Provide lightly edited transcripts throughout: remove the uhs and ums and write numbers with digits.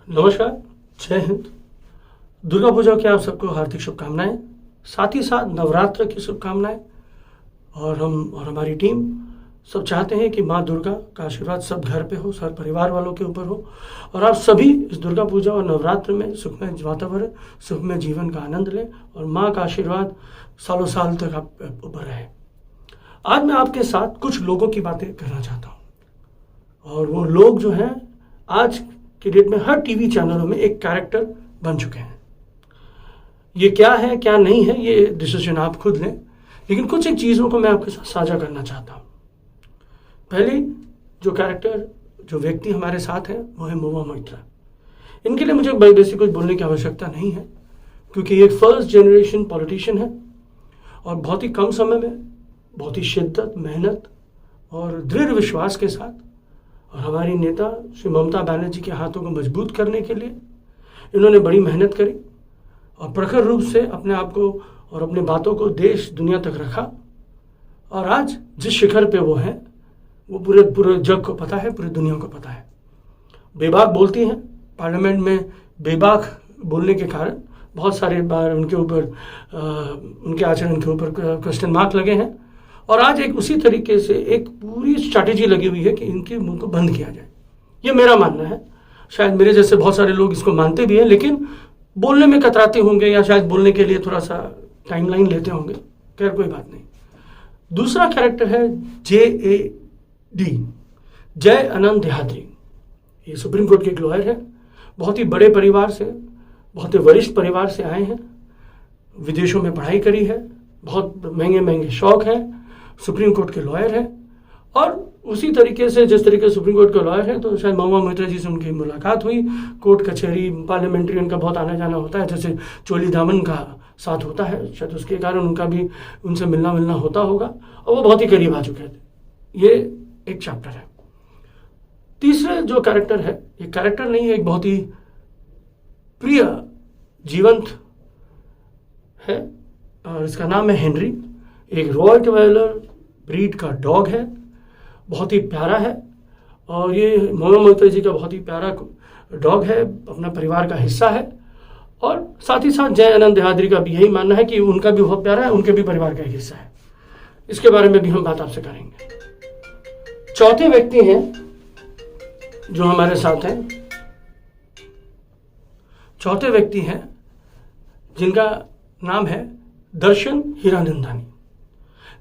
नमस्कार, जय हिंद। दुर्गा पूजा की आप सबको हार्दिक शुभकामनाएं, साथ ही साथ नवरात्र की शुभकामनाएं। और हम और हमारी टीम सब चाहते हैं कि माँ दुर्गा का आशीर्वाद सब घर पे हो, सब परिवार वालों के ऊपर हो और आप सभी इस दुर्गा पूजा और नवरात्र में सुखमय वातावरण, सुखमय जीवन का आनंद लें और माँ का आशीर्वाद सालों साल तक आप ऊपर रहे। आज मैं आपके साथ कुछ लोगों की बातें करना चाहता हूँ और वो लोग जो हैं आज की डेट में हर टीवी चैनलों में एक कैरेक्टर बन चुके हैं। ये क्या है क्या नहीं है ये डिसीजन आप खुद लें, लेकिन कुछ एक चीज़ों को मैं आपके साथ साझा करना चाहता हूँ। पहली जो व्यक्ति हमारे साथ हैं वो है महुआ मोइत्रा। इनके लिए मुझे बेसिक कुछ बोलने की आवश्यकता नहीं है, क्योंकि ये फर्स्ट जनरेशन पॉलिटिशियन है और बहुत ही कम समय में बहुत ही शिद्दत, मेहनत और दृढ़ विश्वास के साथ और हमारी नेता श्री ममता बनर्जी के हाथों को मजबूत करने के लिए इन्होंने बड़ी मेहनत करी और प्रखर रूप से अपने आप को और अपनी बातों को देश दुनिया तक रखा। और आज जिस शिखर पे वो हैं वो पूरे जग को पता है, पूरी दुनिया को पता है। बेबाक बोलती हैं, पार्लियामेंट में बेबाक बोलने के कारण बहुत सारे बार उनके ऊपर उनके आचरण के ऊपर क्वेश्चन मार्क लगे हैं और आज एक उसी तरीके से एक पूरी स्ट्रैटेजी लगी हुई है कि इनके मुंह को बंद किया जाए। ये मेरा मानना है। शायद मेरे जैसे बहुत सारे लोग इसको मानते भी हैं, लेकिन बोलने में कतराते होंगे या शायद बोलने के लिए थोड़ा सा टाइमलाइन लेते होंगे। खैर, कोई बात नहीं। दूसरा कैरेक्टर है JAD, जय आनंद देहाद्री। ये सुप्रीम कोर्ट के एक लॉयर है, बहुत ही बड़े परिवार से, बहुत ही वरिष्ठ परिवार से आए हैं, विदेशों में पढ़ाई करी है, बहुत महंगे शौक है, सुप्रीम कोर्ट के लॉयर है। और उसी तरीके से जिस तरीके से सुप्रीम कोर्ट के लॉयर है, तो शायद महुआ मोइत्रा जी से उनकी मुलाकात हुई। कोर्ट कचहरी पार्लियामेंट्रियन का बहुत आना जाना होता है, जैसे चोली दामन का साथ होता है, शायद उसके कारण उनका भी उनसे मिलना होता होगा और वो बहुत ही करीब आ चुके थे। ये एक चैप्टर है। तीसरे जो कैरेक्टर है, ये कैरेक्टर नहीं है, एक बहुत ही प्रिय जीवंत है और इसका नाम है हेनरी। एक रॉटवाइलर ब्रीड का डॉग है, बहुत ही प्यारा है और ये महुआ मोइत्रा जी का बहुत ही प्यारा डॉग है, अपना परिवार का हिस्सा है। और साथ ही साथ जय आनंद देहाद्री का भी यही मानना है कि उनका भी बहुत प्यारा है, उनके भी परिवार का एक हिस्सा है। इसके बारे में भी हम बात आपसे करेंगे। चौथे व्यक्ति हैं जो हमारे साथ हैं, चौथे व्यक्ति हैं जिनका नाम है दर्शन हीरानंदानी।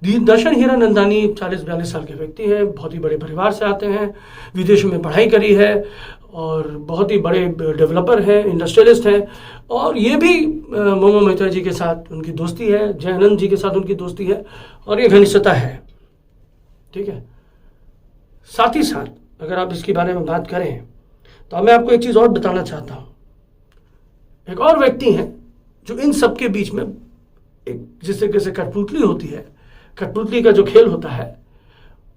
दर्शन हीरानंदानी 40-42 साल के व्यक्ति हैं, बहुत ही बड़े परिवार से आते हैं, विदेशों में पढ़ाई करी है और बहुत ही बड़े डेवलपर हैं, इंडस्ट्रियलिस्ट हैं। और ये भी महुआ मोइत्रा जी के साथ उनकी दोस्ती है, जय आनंद जी के साथ उनकी दोस्ती है और ये घनिष्ठता है। ठीक है। साथ ही साथ अगर आप इसके बारे में बात करें तो मैं आपको एक चीज़ और बताना चाहता हूँ। एक और व्यक्ति हैं जो इन सब के बीच में एक जिस तरीके से कठपुतली होती है, कठपुतली का जो खेल होता है,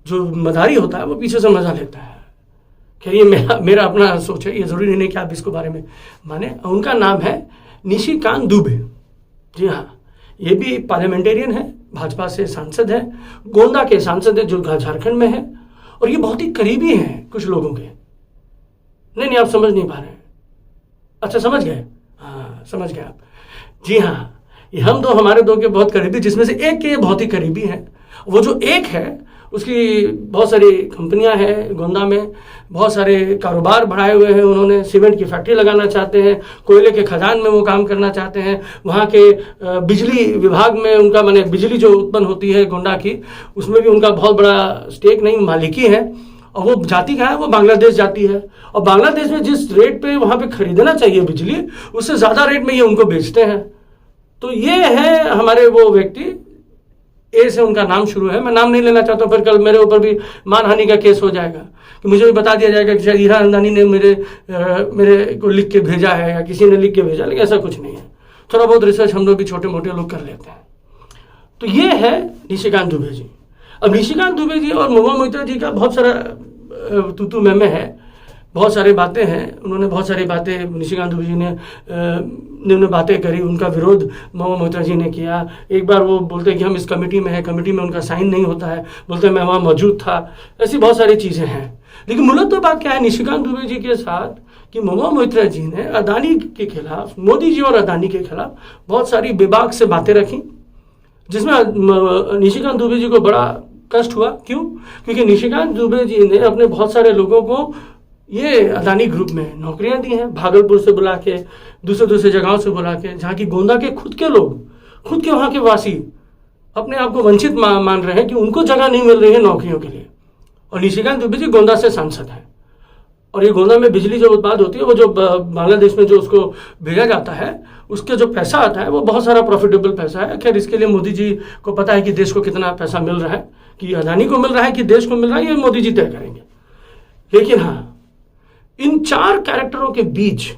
जो मदारी होता है, वो पीछे से मजा लेता है। खैर, ये मेरा अपना सोच है, ये जरूरी नहीं कि आप इसको बारे में माने। उनका नाम है निशिकांत दुबे। जी हाँ, ये भी पार्लियामेंटेरियन है, भाजपा से सांसद है, गोंडा के सांसद है जो झारखंड में है और ये बहुत ही करीबी हैं कुछ लोगों के। नहीं, आप समझ नहीं पा रहे हैं। अच्छा, समझ गए? हाँ, समझ गए आप। जी हाँ, ये हम दो, हमारे दो के बहुत करीबी, जिसमें से एक के बहुत ही करीबी हैं। वो जो एक है उसकी बहुत सारी कंपनियां हैं गोंदा में, बहुत सारे कारोबार बढ़ाए हुए हैं उन्होंने। सीमेंट की फैक्ट्री लगाना चाहते हैं, कोयले के खदान में वो काम करना चाहते हैं, वहाँ के बिजली विभाग में उनका माने बिजली जो उत्पन्न होती है गोंडा की, उसमें भी उनका बहुत बड़ा स्टेक नहीं मालिकी है। और वो जाती कहाँ है? वो बांग्लादेश जाती है और बांग्लादेश में जिस रेट पे वहाँ पे खरीदना चाहिए बिजली, उससे ज़्यादा रेट में ये उनको बेचते हैं। तो ये है हमारे वो व्यक्ति, ए से उनका नाम शुरू है। मैं नाम नहीं लेना चाहता हूँ, फिर कल मेरे ऊपर भी मानहानि का केस हो जाएगा कि मुझे भी बता दिया जाएगा कि शायद हीरानंदानी ने मेरे को लिख के भेजा है या किसी ने लिख के भेजा, लेकिन ऐसा कुछ नहीं है। थोड़ा बहुत रिसर्च हम लोग भी छोटे मोटे लोग कर लेते हैं। तो ये है निशिकांत दुबे जी। अब निशिकांत दुबे जी और महुआ मोइत्रा जी का बहुत सारा तू मैं है, बहुत सारी बातें हैं। उन्होंने बहुत सारी बातें, निशिकांत दुबे जी ने बातें करी, उनका विरोध महुआ मोइत्रा जी ने किया। एक बार वो बोलते हैं कि हम इस कमेटी में हैं, कमेटी में उनका साइन नहीं होता है, बोलते हैं मैं वहाँ मौजूद था। ऐसी बहुत सारी चीज़ें हैं। लेकिन मूलतः तो बात क्या है निशिकांत दुबे जी के साथ कि महुआ मोइत्रा जी ने अदानी के खिलाफ, मोदी जी और अदानी के खिलाफ बहुत सारी बेबाक से बातें रखी, जिसमें निशिकांत दुबे जी को बड़ा कष्ट हुआ। क्यों? क्योंकि निशिकांत दुबे जी ने अपने बहुत सारे लोगों को ये अदानी ग्रुप में नौकरियां दी हैं, भागलपुर से बुला के, दूसरे जगहों से बुला के, जहाँ की गोंदा के खुद के लोग, खुद के वहाँ के वासी अपने आप को वंचित मान रहे हैं कि उनको जगह नहीं मिल रही है नौकरियों के लिए। और निशिकांत दुबे जी गोंदा से सांसद हैं, और ये गोंदा में बिजली जो उत्पादन होती है, वो जो बांग्लादेश में जो उसको भेजा जाता है, उसके जो पैसा आता है वो बहुत सारा प्रॉफिटेबल पैसा है। खैर, इसके लिए मोदी जी को पता है कि देश को कितना पैसा मिल रहा है, कि अदानी को मिल रहा है कि देश को मिल रहा है, ये मोदी जी तय करेंगे। लेकिन हाँ, इन 4 कैरेक्टरों के बीच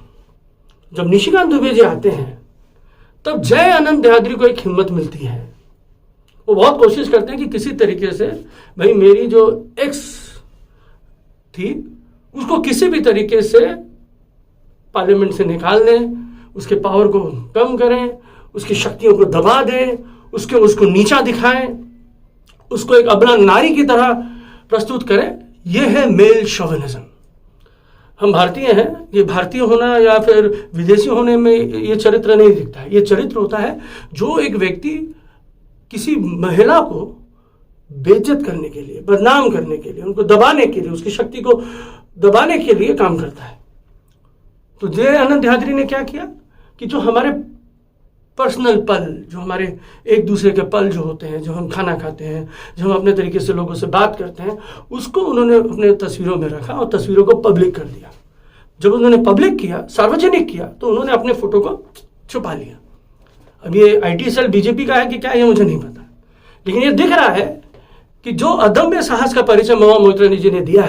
जब निशिकांत दुबे जी आते हैं, तब जय आनंद देहाद्री को एक हिम्मत मिलती है। वो बहुत कोशिश करते हैं कि किसी तरीके से भाई मेरी जो एक्स थी उसको किसी भी तरीके से पार्लियामेंट से निकाल दें, उसके पावर को कम करें, उसकी शक्तियों को दबा दें, उसको नीचा दिखाएं, उसको एक अबला नारी की तरह प्रस्तुत करें। यह है मेल शोविनिज्म। हम भारतीय हैं, ये भारतीय होना या फिर विदेशी होने में ये चरित्र नहीं दिखता है। ये चरित्र होता है जो एक व्यक्ति किसी महिला को बेइज्जत करने के लिए, बदनाम करने के लिए, उनको दबाने के लिए, उसकी शक्ति को दबाने के लिए काम करता है। तो जय आनंद देहाद्री ने क्या किया कि जो हमारे पर्सनल पल, जो हमारे एक दूसरे के पल जो होते हैं, जो हम खाना खाते हैं, जो हम अपने तरीके से लोगों से बात करते हैं, उसको उन्होंने अपने तस्वीरों में रखा और तस्वीरों को पब्लिक कर दिया। जब उन्होंने पब्लिक किया, सार्वजनिक किया, तो उन्होंने अपने फोटो को छुपा लिया। अब ये IT सेल बीजेपी का है कि क्या, ये मुझे नहीं पता, लेकिन ये दिख रहा है कि जो अदम्य साहस का परिचय महुआ मोइत्रा जी ने दिया है,